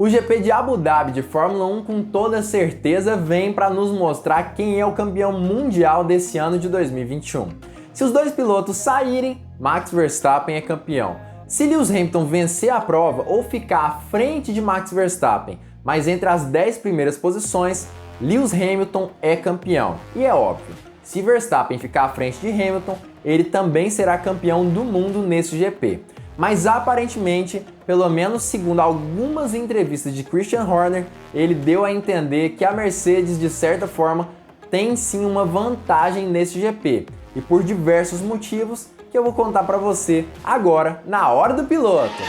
O GP de Abu Dhabi de Fórmula 1 com toda certeza vem para nos mostrar quem é o campeão mundial desse ano de 2021. Se os dois pilotos saírem, Max Verstappen é campeão. Se Lewis Hamilton vencer a prova ou ficar à frente de Max Verstappen, mas entre as 10 primeiras posições, Lewis Hamilton é campeão. E é óbvio, se Verstappen ficar à frente de Hamilton, ele também será campeão do mundo nesse GP. Mas aparentemente, pelo menos segundo algumas entrevistas de Christian Horner, ele deu a entender que a Mercedes, de certa forma, tem sim uma vantagem nesse GP. E por diversos motivos que eu vou contar para você agora, na Hora do Piloto.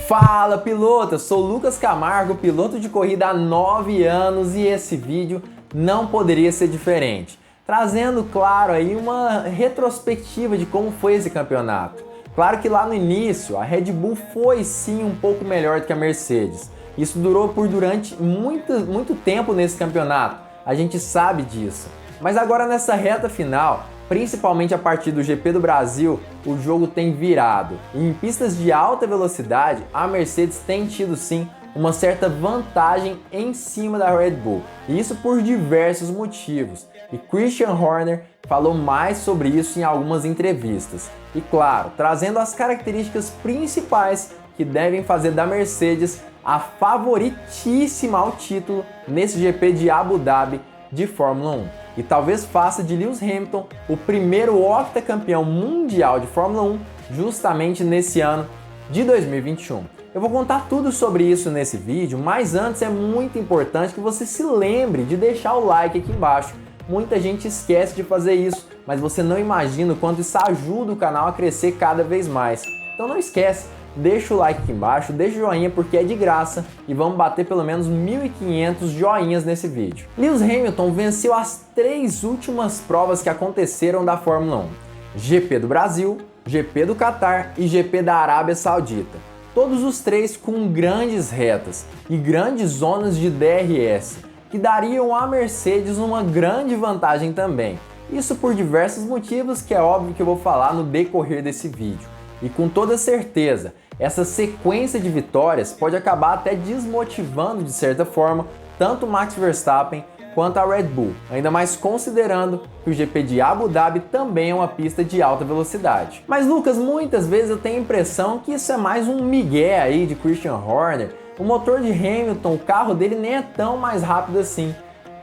Fala piloto, eu sou Lucas Camargo, piloto de corrida há 9 anos e esse vídeo não poderia ser diferente. Trazendo, claro, aí uma retrospectiva de como foi esse campeonato. Claro que lá no início a Red Bull foi sim um pouco melhor do que a Mercedes. Isso durou durante muito tempo nesse campeonato, a gente sabe disso. Mas agora nessa reta final, principalmente a partir do GP do Brasil, o jogo tem virado. E em pistas de alta velocidade, a Mercedes tem tido sim uma certa vantagem em cima da Red Bull. E isso por diversos motivos. E Christian Horner falou mais sobre isso em algumas entrevistas. E claro, trazendo as características principais que devem fazer da Mercedes a favoritíssima ao título nesse GP de Abu Dhabi de Fórmula 1. E talvez faça de Lewis Hamilton o primeiro octacampeão mundial de Fórmula 1 justamente nesse ano de 2021. Eu vou contar tudo sobre isso nesse vídeo, mas antes é muito importante que você se lembre de deixar o like aqui embaixo. Muita gente esquece de fazer isso, mas você não imagina o quanto isso ajuda o canal a crescer cada vez mais. Então não esquece, deixa o like aqui embaixo, deixa o joinha porque é de graça e vamos bater pelo menos 1.500 joinhas nesse vídeo. Lewis Hamilton venceu as 3 últimas provas que aconteceram da Fórmula 1. GP do Brasil, GP do Catar e GP da Arábia Saudita. Todos os 3 com grandes retas e grandes zonas de DRS, que dariam à Mercedes uma grande vantagem também. Isso por diversos motivos que é óbvio que eu vou falar no decorrer desse vídeo. E com toda certeza, essa sequência de vitórias pode acabar até desmotivando de certa forma tanto Max Verstappen quanto a Red Bull, ainda mais considerando que o GP de Abu Dhabi também é uma pista de alta velocidade. Mas Lucas, muitas vezes eu tenho a impressão que isso é mais um migué aí de Christian Horner. O motor de Hamilton, o carro dele nem é tão mais rápido assim.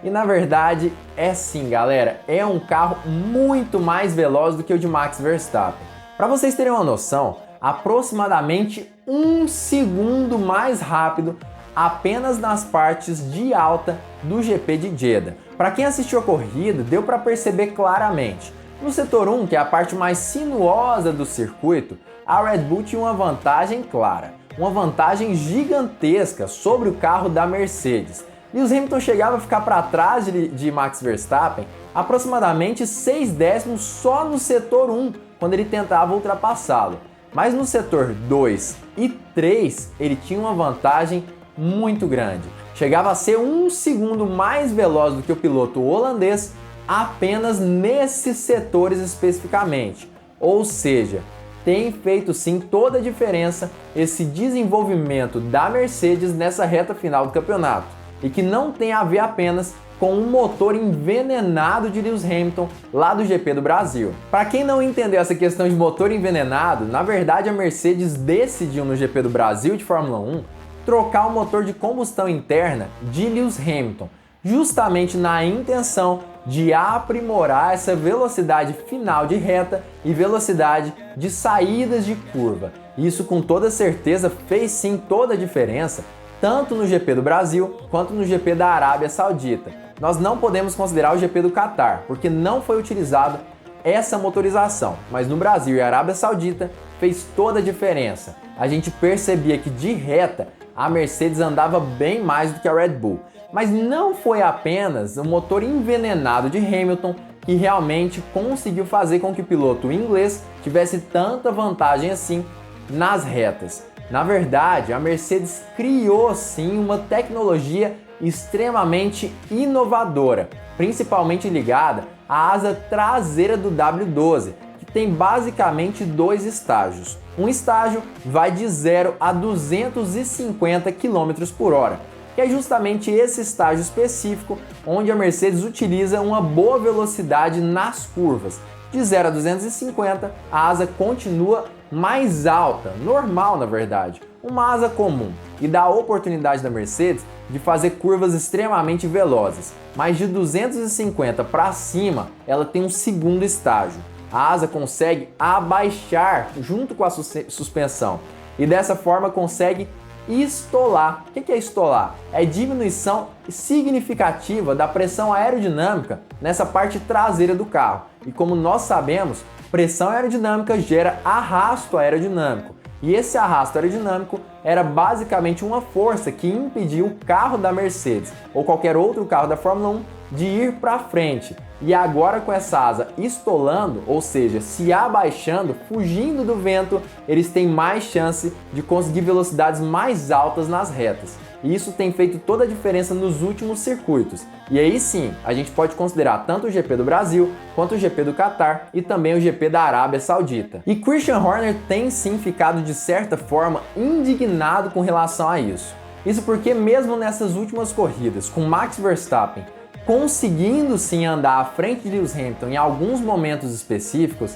E na verdade é sim, galera, é um carro muito mais veloz do que o de Max Verstappen. Para vocês terem uma noção, aproximadamente 1 segundo mais rápido apenas nas partes de alta do GP de Jeddah. Para quem assistiu a corrida, deu para perceber claramente. No setor 1, que é a parte mais sinuosa do circuito, a Red Bull tinha uma vantagem clara, uma vantagem gigantesca sobre o carro da Mercedes. Lewis Hamilton chegava a ficar para trás de Max Verstappen aproximadamente 6 décimos só no setor 1, quando ele tentava ultrapassá-lo. Mas no setor 2 e 3, ele tinha uma vantagem muito grande. Chegava a ser 1 segundo mais veloz do que o piloto holandês apenas nesses setores especificamente. Ou seja, tem feito sim toda a diferença esse desenvolvimento da Mercedes nessa reta final do campeonato. E que não tem a ver apenas com um motor envenenado de Lewis Hamilton lá do GP do Brasil. Para quem não entendeu essa questão de motor envenenado, na verdade a Mercedes decidiu no GP do Brasil de Fórmula 1 trocar o motor de combustão interna de Lewis Hamilton, justamente na intenção de aprimorar essa velocidade final de reta e velocidade de saídas de curva. Isso com toda certeza fez sim toda a diferença, tanto no GP do Brasil quanto no GP da Arábia Saudita. Nós não podemos considerar o GP do Catar, porque não foi utilizado essa motorização, mas no Brasil e Arábia Saudita fez toda a diferença. A gente percebia que de reta a Mercedes andava bem mais do que a Red Bull. Mas não foi apenas o motor envenenado de Hamilton que realmente conseguiu fazer com que o piloto inglês tivesse tanta vantagem assim nas retas. Na verdade, a Mercedes criou sim uma tecnologia extremamente inovadora, principalmente ligada à asa traseira do W12, que tem basicamente dois estágios. Um estágio vai de 0 a 250 km por hora, que é justamente esse estágio específico onde a Mercedes utiliza uma boa velocidade nas curvas. De 0 a 250, a asa continua mais alta, normal na verdade, uma asa comum, e dá a oportunidade da Mercedes de fazer curvas extremamente velozes. Mas de 250 para cima, ela tem um segundo estágio. A asa consegue abaixar junto com a suspensão e dessa forma consegue estolar. O que é estolar? É diminuição significativa da pressão aerodinâmica nessa parte traseira do carro. E como nós sabemos, pressão aerodinâmica gera arrasto aerodinâmico. E esse arrasto aerodinâmico era basicamente uma força que impediu o carro da Mercedes ou qualquer outro carro da Fórmula 1 de ir para frente. E agora com essa asa estolando, ou seja, se abaixando, fugindo do vento, eles têm mais chance de conseguir velocidades mais altas nas retas. E isso tem feito toda a diferença nos últimos circuitos. E aí sim, a gente pode considerar tanto o GP do Brasil, quanto o GP do Catar e também o GP da Arábia Saudita. E Christian Horner tem sim ficado de certa forma indignado com relação a isso. Isso porque mesmo nessas últimas corridas, com Max Verstappen conseguindo sim andar à frente de Lewis Hamilton em alguns momentos específicos,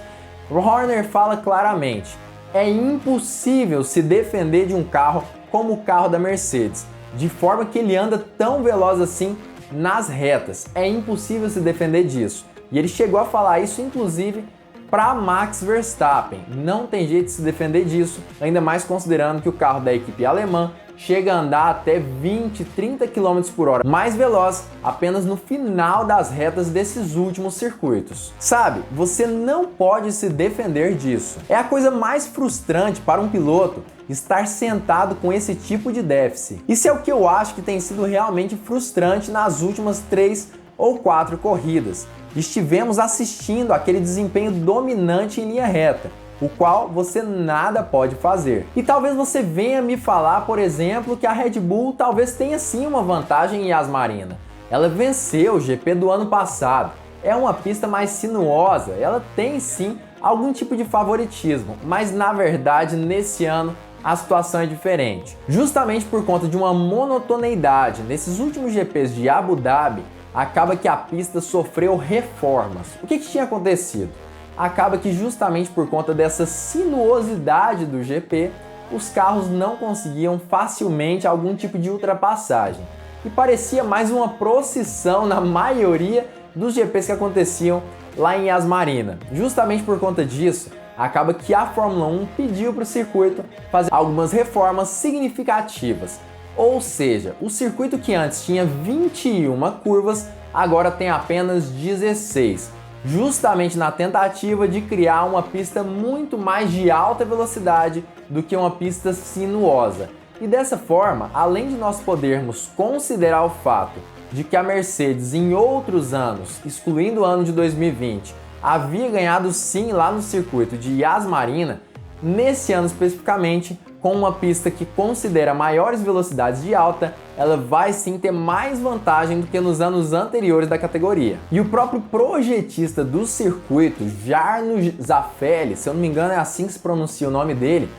Horner fala claramente: é impossível se defender de um carro como o carro da Mercedes, de forma que ele anda tão veloz assim nas retas. É impossível se defender disso. E ele chegou a falar isso inclusive para Max Verstappen. Não tem jeito de se defender disso, ainda mais considerando que o carro da equipe alemã chega a andar até 20, 30 km por hora mais veloz apenas no final das retas desses últimos circuitos. Sabe, você não pode se defender disso. É a coisa mais frustrante para um piloto estar sentado com esse tipo de déficit. Isso é o que eu acho que tem sido realmente frustrante nas últimas 3 ou 4 corridas. Estivemos assistindo aquele desempenho dominante em linha reta, o qual você nada pode fazer. E talvez você venha me falar, por exemplo, que a Red Bull talvez tenha sim uma vantagem em Yas Marina. Ela venceu o GP do ano passado, é uma pista mais sinuosa, ela tem sim algum tipo de favoritismo, mas na verdade nesse ano a situação é diferente. Justamente por conta de uma monotoneidade nesses últimos GPs de Abu Dhabi, acaba que a pista sofreu reformas. O que tinha acontecido? Acaba que justamente por conta dessa sinuosidade do GP, os carros não conseguiam facilmente algum tipo de ultrapassagem. E parecia mais uma procissão na maioria dos GPs que aconteciam lá em Yas Marina. Justamente por conta disso, acaba que a Fórmula 1 pediu para o circuito fazer algumas reformas significativas. Ou seja, o circuito que antes tinha 21 curvas, agora tem apenas 16. Justamente na tentativa de criar uma pista muito mais de alta velocidade do que uma pista sinuosa. E dessa forma, além de nós podermos considerar o fato de que a Mercedes em outros anos, excluindo o ano de 2020, havia ganhado sim lá no circuito de Yas Marina, nesse ano especificamente, com uma pista que considera maiores velocidades de alta, ela vai sim ter mais vantagem do que nos anos anteriores da categoria. E o próprio projetista do circuito, Jarno Zaffelli, se eu não me engano é assim que se pronuncia o nome dele,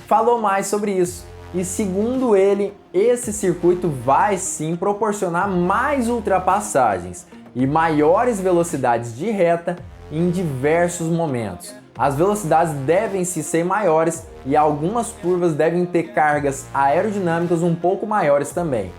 falou mais sobre isso. E segundo ele, esse circuito vai sim proporcionar mais ultrapassagens e maiores velocidades de reta em diversos momentos. As velocidades devem ser maiores e algumas curvas devem ter cargas aerodinâmicas um pouco maiores também.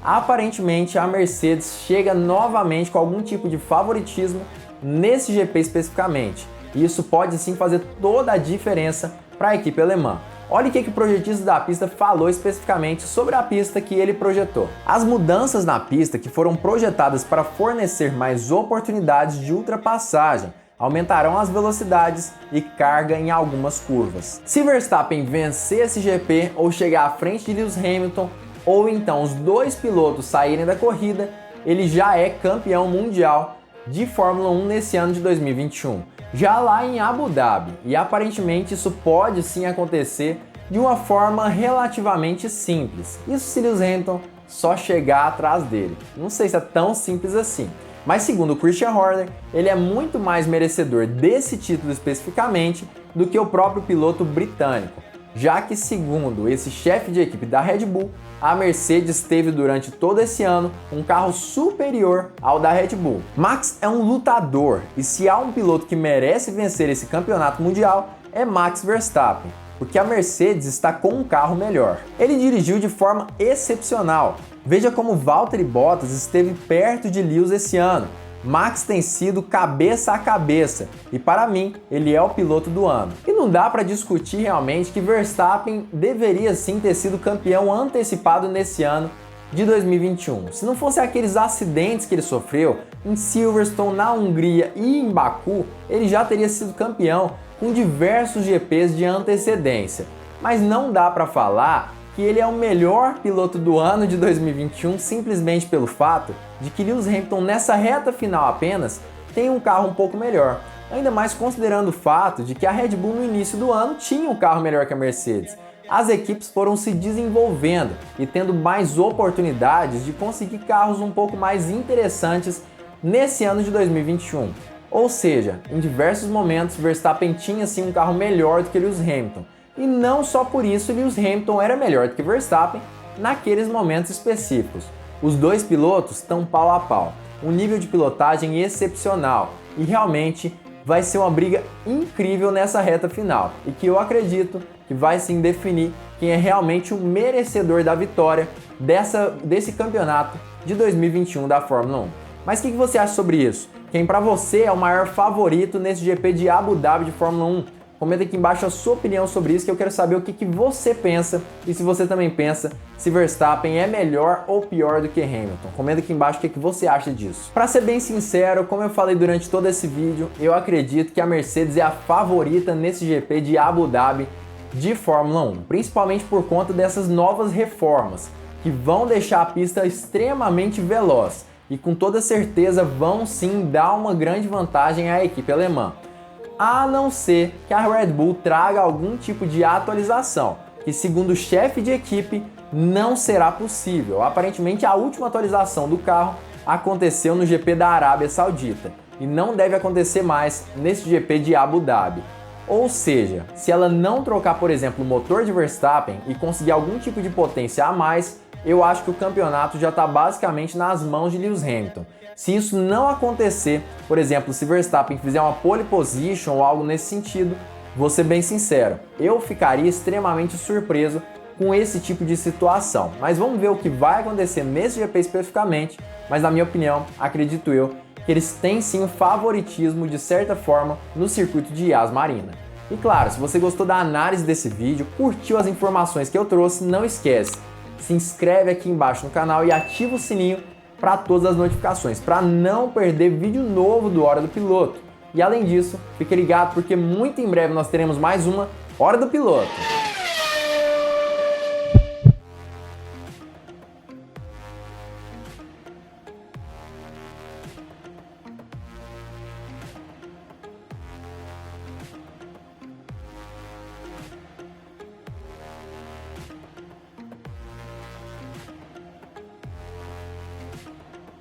Aparentemente, a Mercedes chega novamente com algum tipo de favoritismo nesse GP especificamente. E isso pode sim fazer toda a diferença para a equipe alemã. Olha o que o projetista da pista falou especificamente sobre a pista que ele projetou. As mudanças na pista que foram projetadas para fornecer mais oportunidades de ultrapassagem aumentarão as velocidades e carga em algumas curvas. Se Verstappen vencer esse GP ou chegar à frente de Lewis Hamilton, ou então os dois pilotos saírem da corrida, ele já é campeão mundial de Fórmula 1 nesse ano de 2021. Já lá em Abu Dhabi, e aparentemente isso pode sim acontecer de uma forma relativamente simples. Isso se Lewis Hamilton só chegar atrás dele. Não sei se é tão simples assim. Mas segundo o Christian Horner, ele é muito mais merecedor desse título especificamente do que o próprio piloto britânico, já que segundo esse chefe de equipe da Red Bull, a Mercedes teve durante todo esse ano um carro superior ao da Red Bull. Max é um lutador e se há um piloto que merece vencer esse campeonato mundial é Max Verstappen, porque a Mercedes está com um carro melhor. Ele dirigiu de forma excepcional. Veja como Valtteri Bottas esteve perto de Lewis esse ano. Max tem sido cabeça a cabeça e para mim ele é o piloto do ano. E não dá para discutir realmente que Verstappen deveria sim ter sido campeão antecipado nesse ano de 2021. Se não fosse aqueles acidentes que ele sofreu em Silverstone, na Hungria e em Baku, ele já teria sido campeão com diversos GPs de antecedência. Mas não dá para falar que ele é o melhor piloto do ano de 2021 simplesmente pelo fato de que Lewis Hamilton nessa reta final apenas tem um carro um pouco melhor. Ainda mais considerando o fato de que a Red Bull no início do ano tinha um carro melhor que a Mercedes. As equipes foram se desenvolvendo e tendo mais oportunidades de conseguir carros um pouco mais interessantes nesse ano de 2021. Ou seja, em diversos momentos Verstappen tinha sim um carro melhor do que Lewis Hamilton. E não só por isso Lewis Hamilton era melhor do que Verstappen naqueles momentos específicos. Os dois pilotos estão pau a pau, um nível de pilotagem excepcional e realmente vai ser uma briga incrível nessa reta final e que eu acredito que vai sim definir quem é realmente o merecedor da vitória desse campeonato de 2021 da Fórmula 1. Mas o que você acha sobre isso? Quem para você é o maior favorito nesse GP de Abu Dhabi de Fórmula 1? Comenta aqui embaixo a sua opinião sobre isso, que eu quero saber o que você pensa e se você também pensa se Verstappen é melhor ou pior do que Hamilton. Comenta aqui embaixo o que você acha disso. Para ser bem sincero, como eu falei durante todo esse vídeo, eu acredito que a Mercedes é a favorita nesse GP de Abu Dhabi de Fórmula 1, principalmente por conta dessas novas reformas que vão deixar a pista extremamente veloz e com toda certeza vão sim dar uma grande vantagem à equipe alemã. A não ser que a Red Bull traga algum tipo de atualização, que segundo o chefe de equipe não será possível. Aparentemente a última atualização do carro aconteceu no GP da Arábia Saudita e não deve acontecer mais nesse GP de Abu Dhabi. Ou seja, se ela não trocar, por exemplo, o motor de Verstappen e conseguir algum tipo de potência a mais, eu acho que o campeonato já está basicamente nas mãos de Lewis Hamilton. Se isso não acontecer, por exemplo, se Verstappen fizer uma pole position ou algo nesse sentido, vou ser bem sincero, eu ficaria extremamente surpreso com esse tipo de situação. Mas vamos ver o que vai acontecer nesse GP especificamente, mas na minha opinião, acredito eu, que eles têm sim o favoritismo de certa forma no circuito de Yas Marina. E claro, se você gostou da análise desse vídeo, curtiu as informações que eu trouxe, não esquece, se inscreve aqui embaixo no canal e ativa o sininho para todas as notificações, para não perder vídeo novo do Hora do Piloto. E além disso, fique ligado porque muito em breve nós teremos mais uma Hora do Piloto.